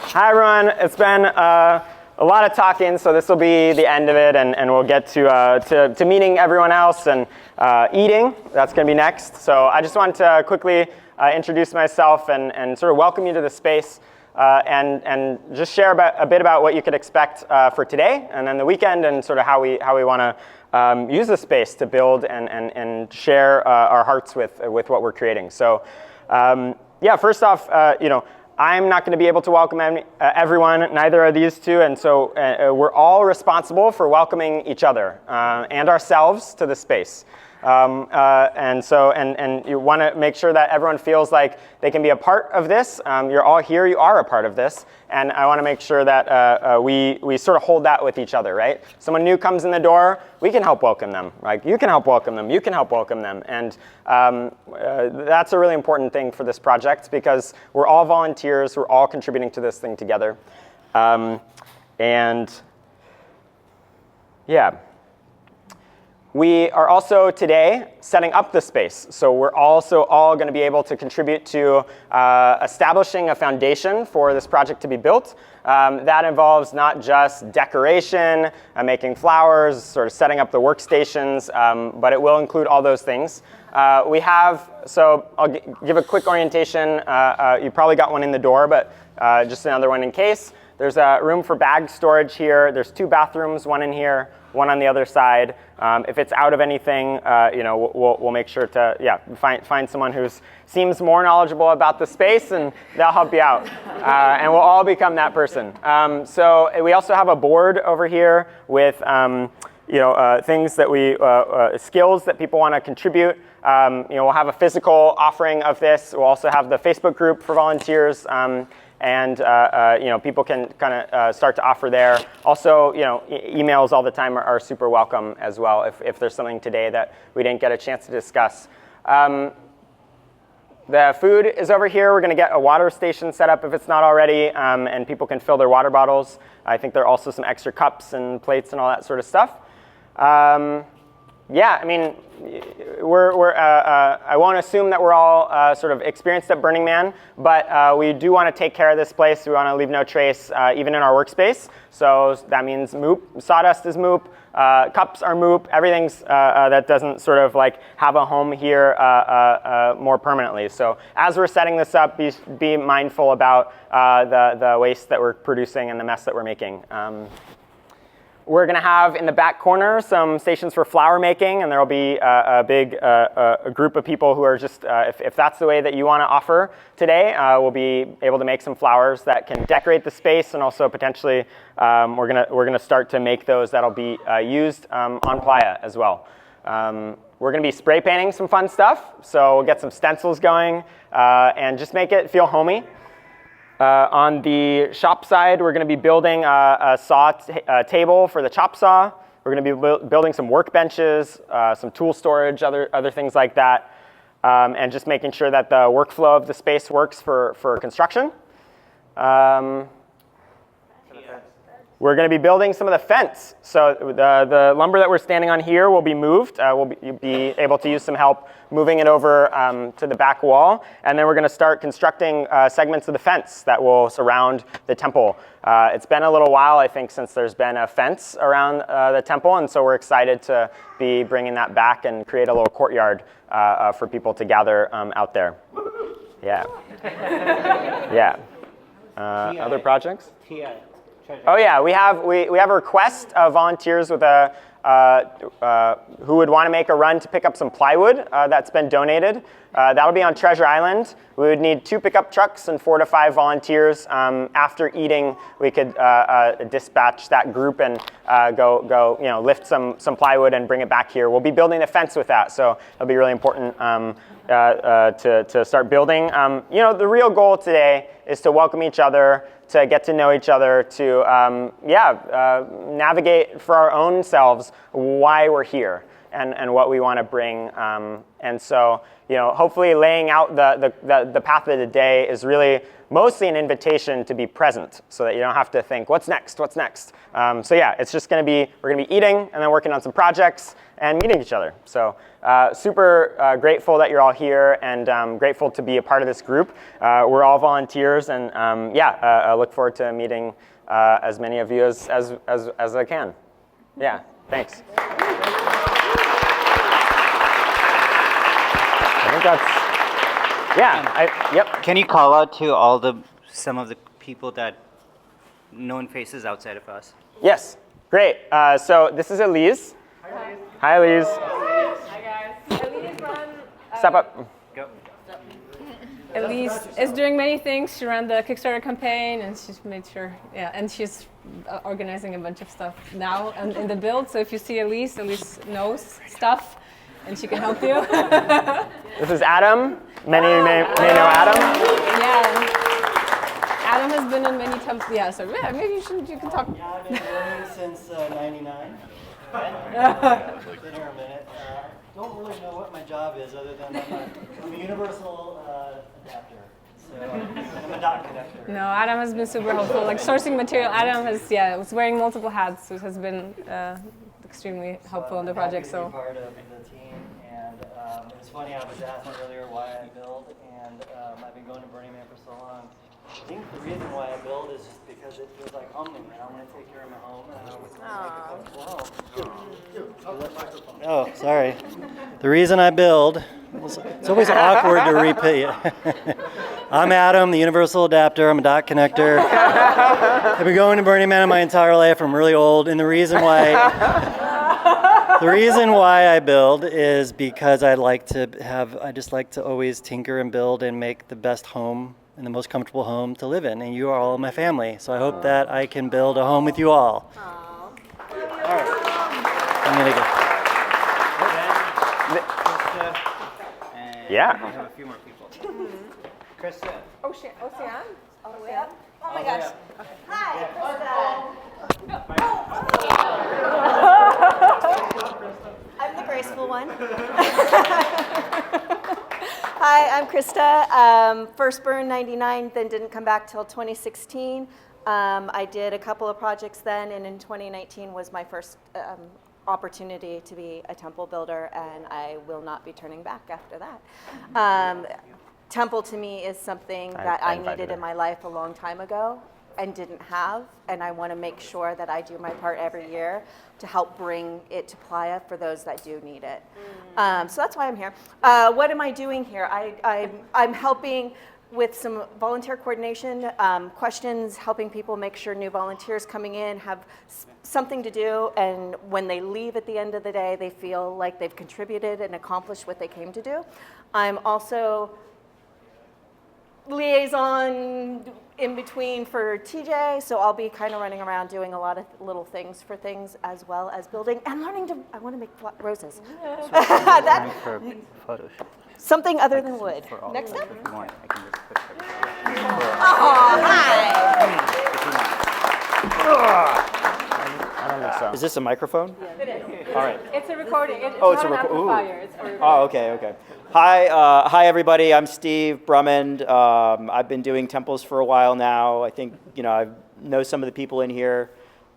Hi everyone, it's been a lot of talking, so this will be the end of it, and we'll get to meeting everyone else and eating. That's going to be next. So I just wanted to quickly introduce myself and sort of welcome you to the space and just share a bit about what you could expect for today and then the weekend, and sort of how we want to use the space to build and share our hearts with what we're creating. So yeah, first off, I'm not going to be able to welcome everyone, neither are these two, and so we're all responsible for welcoming each other and ourselves to the space. And you want to make sure that everyone feels like they can be a part of this. You're all here, you are a part of this, and I want to make sure that we sort of hold that with each other, right? Someone new comes in the door, we can help welcome them. Like, you can help welcome them, you can help welcome them, and that's a really important thing for this project because we're all volunteers, we're all contributing to this thing together, and yeah. We are also today setting up the space. So we're also all going to be able to contribute to establishing a foundation for this project to be built. That involves not just decoration, making flowers, sort of setting up the workstations, but it will include all those things. So I'll give a quick orientation. You probably got one in the door, but just another one in case. There's a room for bag storage here. There's 2 bathrooms, one in here, one on the other side. If it's out of anything, we'll make sure to find someone who seems more knowledgeable about the space, and they'll help you out. And we'll all become that person. So we also have a board over here with things that skills that people want to contribute. We'll have a physical offering of this. We'll also have the Facebook group for volunteers. And people can kind of start to offer there. Also, emails all the time are super welcome as well if there's something today that we didn't get a chance to discuss. The food is over here. We're going to get a water station set up if it's not already, and people can fill their water bottles. I think there are also some extra cups and plates and all that sort of stuff. Yeah, I mean, I won't assume that we're all sort of experienced at Burning Man, but we do want to take care of this place. We want to leave no trace, even in our workspace. So that means moop, sawdust is moop, cups are moop, everything's that doesn't sort of like have a home here more permanently. So as we're setting this up, be mindful about the waste that we're producing and the mess that we're making. We're going to have in the back corner some stations for flower making, and there will be a big group of people who are just, if that's the way that you want to offer today, we'll be able to make some flowers that can decorate the space, and also potentially we're going to start to make those that'll be used on Playa as well. We're going to be spray painting some fun stuff, so we'll get some stencils going and just make it feel homey. On the shop side, we're going to be building a saw table for the chop saw. We're going to be building some workbenches, some tool storage, other things like that, and just making sure that the workflow of the space works for construction. We're going to be building some of the fence. So the lumber that we're standing on here will be moved. We'll be able to use some help moving it over to the back wall. And then we're going to start constructing segments of the fence that will surround the temple. It's been a little while, I think, since there's been a fence around the temple. And so we're excited to be bringing that back and create a little courtyard for people to gather out there. Yeah. Yeah. Other projects? Oh yeah, we have a request of volunteers with who would want to make a run to pick up some plywood that's been donated. That'll be on Treasure Island. We would need 2 pickup trucks and 4 to 5 volunteers. After eating, we could dispatch that group and go lift some plywood and bring it back here. We'll be building a fence with that, so it'll be really important to start building. The real goal today is to welcome each other, to get to know each other, to navigate for our own selves why we're here. and what we want to bring. And so, hopefully laying out the path of the day is really mostly an invitation to be present so that you don't have to think, what's next, what's next? So yeah, it's just going to be, we're going to be eating and then working on some projects and meeting each other. So super grateful that you're all here and grateful to be a part of this group. We're all volunteers and I look forward to meeting as many of you as I can. Yeah, thanks. I think that's, yep. Can you call out to some of the people that known faces outside of us? Yes, great. So this is Elise. Hi, Elise. Hi, guys. Elise Step up. Go. Elise is doing many things. She ran the Kickstarter campaign, and she's made sure, and she's organizing a bunch of stuff now in the build. So if you see Elise knows stuff, and she can help you. This is Adam. Many may know Adam. Yeah. Adam has been in many temples. Yeah, so maybe you can talk. Yeah, I've been learning since '99. Been here a minute. Don't really know what my job is other than I'm a universal adapter. So I'm a dot connector. No, Adam has been super helpful. Like sourcing material, Adam was wearing multiple hats, so it has been extremely helpful in the project. So I'm happy to be part of the team, and it was funny. I was asked earlier why I build, and I've been going to Burning Man for so long. I think the reason why I build is just because it feels like home to me. I want to take care of my home, and I always want to Oh, sorry. The reason I build, it's always awkward to repeat. I'm Adam, the universal adapter. I'm a dot connector. I've been going to Burning Man my entire life. I'm really old, and the reason why I build is because I just like to always tinker and build and make the best home and the most comfortable home to live in, and you are all my family. So I hope that I can build a home with you all. All right. I'm gonna go. Yeah. We have a few more people. Krista. Ocean. Oh my gosh. Okay. Hi, Krista. I'm the graceful one. Hi, I'm Krista. First burned '99, then didn't come back till 2016. I did a couple of projects then, and in 2019 was my first opportunity to be a temple builder, and I will not be turning back after that. Temple to me is something that I needed in my life a long time ago and didn't have, and I want to make sure that I do my part every year to help bring it to Playa for those that do need it. So that's why I'm here. What am I doing here? I'm helping with some volunteer coordination, questions, helping people make sure new volunteers coming in have something to do, and when they leave at the end of the day, they feel like they've contributed and accomplished what they came to do. I'm also liaison in between for TJ, so I'll be kind of running around doing a lot of little things for things as well as building and learning to, I want to make roses. For photos. Something other than wood. Next up? If you want, I can just put everything. Oh, hi. I don't think so. Is this a microphone? It is. All right. It's a recording. It's Oh, not it's a an recording. amplifier. It's for Oh, okay. Hi, everybody. I'm Steve Brummond. I've been doing temples for a while now. I think I know some of the people in here.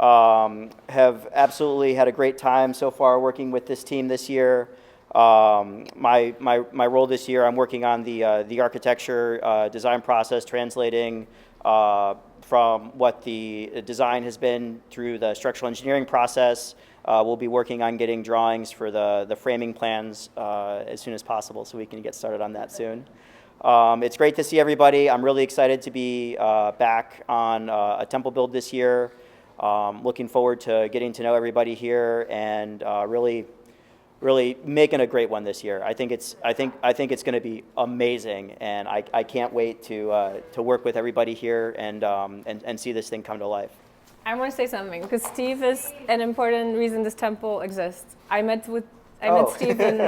Have absolutely had a great time so far working with this team this year. My role this year, I'm working on the architecture design process, translating from what the design has been through the structural engineering process. We'll be working on getting drawings for the framing plans as soon as possible, so we can get started on that soon. It's great to see everybody. I'm really excited to be back on a temple build this year. Looking forward to getting to know everybody here and really making a great one this year. I think it's going to be amazing, and I can't wait to work with everybody here and see this thing come to life. I want to say something because Steve is an important reason this temple exists. I met Steve in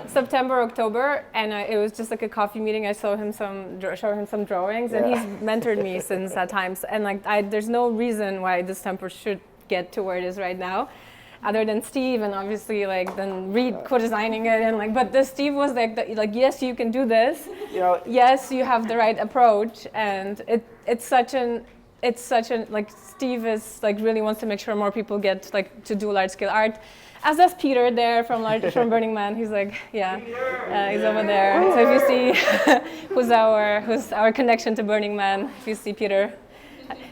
September, October, and it was just like a coffee meeting. I showed him some drawings, and he's mentored me since that time. And there's no reason why this temple should get to where it is right now. other than Steve, and obviously like then Reed co-designing it, and like, but the Steve was like yes, you can do this. You know, Yes, you have the right approach, and it's such an like Steve is like really wants to make sure more people get like to do large scale art. As does Peter there from Burning Man. He's like, yeah, he's over there. So if you see who's our connection to Burning Man, if you see Peter.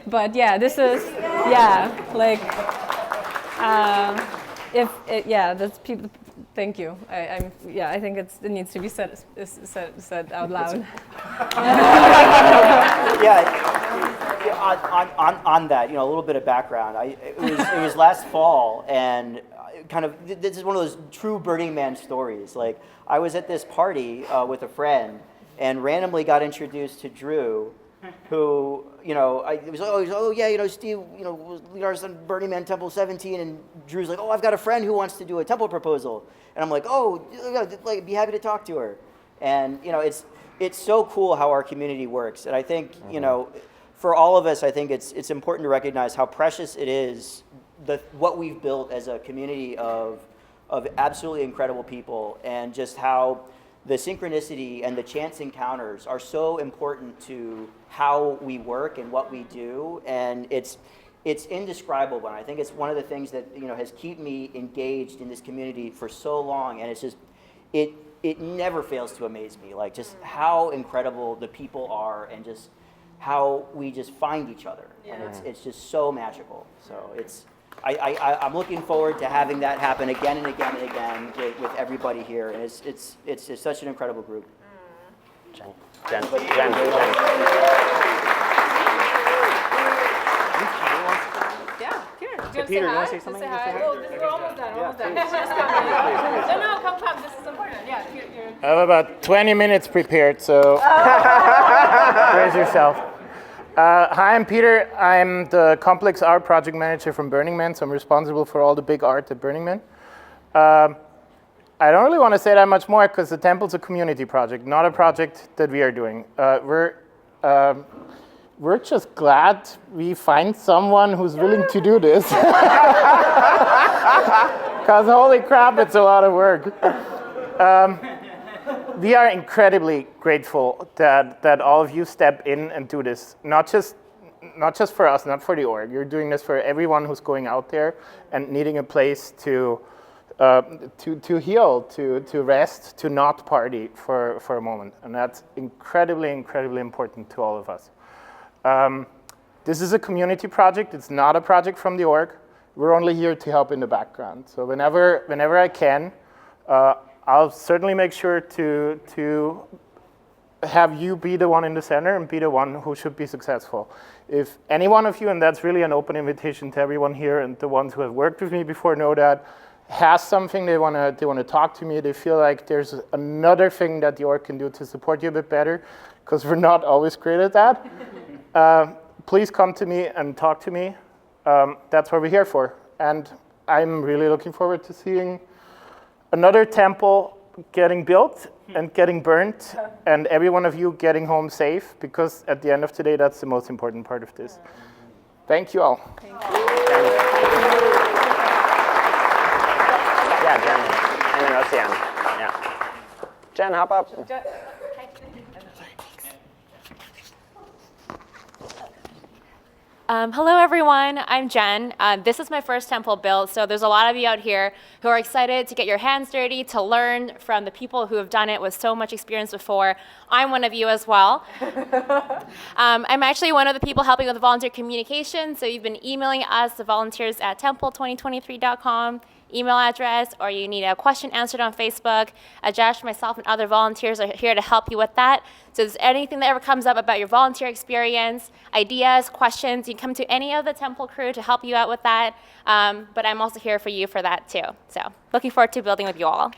But yeah, this is like that's people. Thank you. I think it needs to be said out loud. On that, you know, a little bit of background. It was last fall, and kind of this is one of those true Burning Man stories. Like, I was at this party with a friend, and randomly got introduced to Drew, who, you know, Steve, you know, was lead artist on Burning Man Temple 17, and Drew's like, oh, I've got a friend who wants to do a temple proposal, and I'm like, oh, like, be happy to talk to her, and you know, it's so cool how our community works, and I think you know, for all of us, I think it's important to recognize how precious it is what we've built as a community of absolutely incredible people, and just how the synchronicity and the chance encounters are so important to how we work and what we do, and it's indescribable. And I think it's one of the things that, you know, has kept me engaged in this community for so long, and it's just it never fails to amaze me, like just how incredible the people are, and just how we just find each other, and it's just so magical. So I'm looking forward to having that happen again and again and again with everybody here, and it's such an incredible group. Jen. Yeah, Peter. Do you Peter, you want want to say to something? say hi? Oh, we're almost done. Almost done. No, come. This is important. Yeah, you're I have about 20 minutes prepared, so brace yourself. Hi, I'm Peter. I'm the complex art project manager from Burning Man, so I'm responsible for all the big art at Burning Man. I don't really want to say that much more because the temple's a community project, not a project that we are doing. We're just glad we find someone who's willing to do this. Because holy crap, it's a lot of work. We are incredibly grateful that all of you step in and do this. Not just for us, not for the org. You're doing this for everyone who's going out there and needing a place to heal, to rest, to not party for a moment. And that's incredibly, incredibly important to all of us. This is a community project. It's not a project from the org. We're only here to help in the background. So whenever I can, I'll certainly make sure to have you be the one in the center and be the one who should be successful. If any one of you, and that's really an open invitation to everyone here, and the ones who have worked with me before know that, has something they want to talk to me, they feel like there's another thing that the org can do to support you a bit better, because we're not always great at that, please come to me and talk to me. That's what we're here for. And I'm really looking forward to seeing another temple getting built and getting burnt, and every one of you getting home safe, because at the end of today, that's the most important part of this. Thank you all. Yeah, Jen. And then Ocean. Yeah. Jen, hop up. Hello everyone, I'm Jen. This is my first temple build, so there's a lot of you out here who are excited to get your hands dirty, to learn from the people who have done it with so much experience before. I'm one of you as well. I'm actually one of the people helping with volunteer communication, so you've been emailing us, the volunteers at temple2023.com. email address, or you need a question answered on Facebook. Josh, myself, and other volunteers are here to help you with that. So if there's anything that ever comes up about your volunteer experience, ideas, questions, you can come to any of the temple crew to help you out with that. But I'm also here for you for that too. So looking forward to building with you all.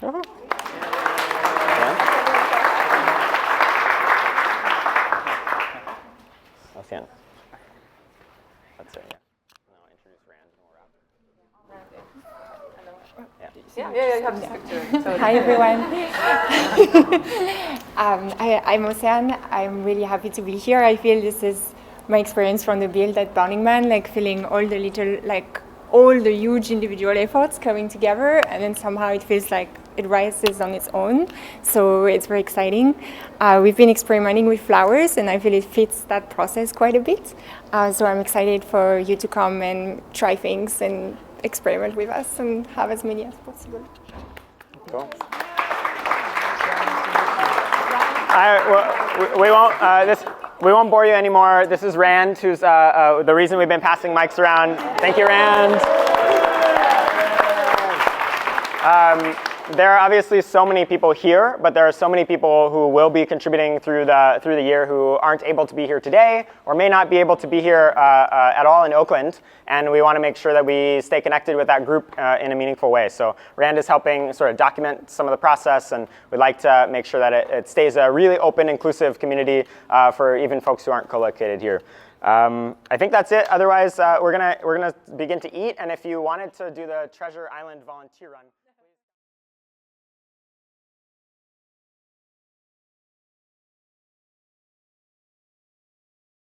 Ocean. That's it, yeah. No, introduce Rand and we're up. Hi everyone. I'm Ocean. I'm really happy to be here. I feel this is my experience from the build at Burning Man, like feeling all the little all the huge individual efforts coming together, and then somehow it feels like it rises on its own. So it's very exciting. We've been experimenting with flowers, and I feel it fits that process quite a bit. So I'm excited for you to come and try things and experiment with us and have as many as possible. Cool. We won't bore you anymore. This is Rand, who's the reason we've been passing mics around. Thank you, Rand. There are obviously so many people here, but there are so many people who will be contributing through the year who aren't able to be here today or may not be able to be here at all in Oakland. And we want to make sure that we stay connected with that group in a meaningful way. So Rand is helping sort of document some of the process, and we'd like to make sure that it stays a really open, inclusive community for even folks who aren't co-located here. I think that's it. Otherwise, we're gonna begin to eat. And if you wanted to do the Treasure Island volunteer run.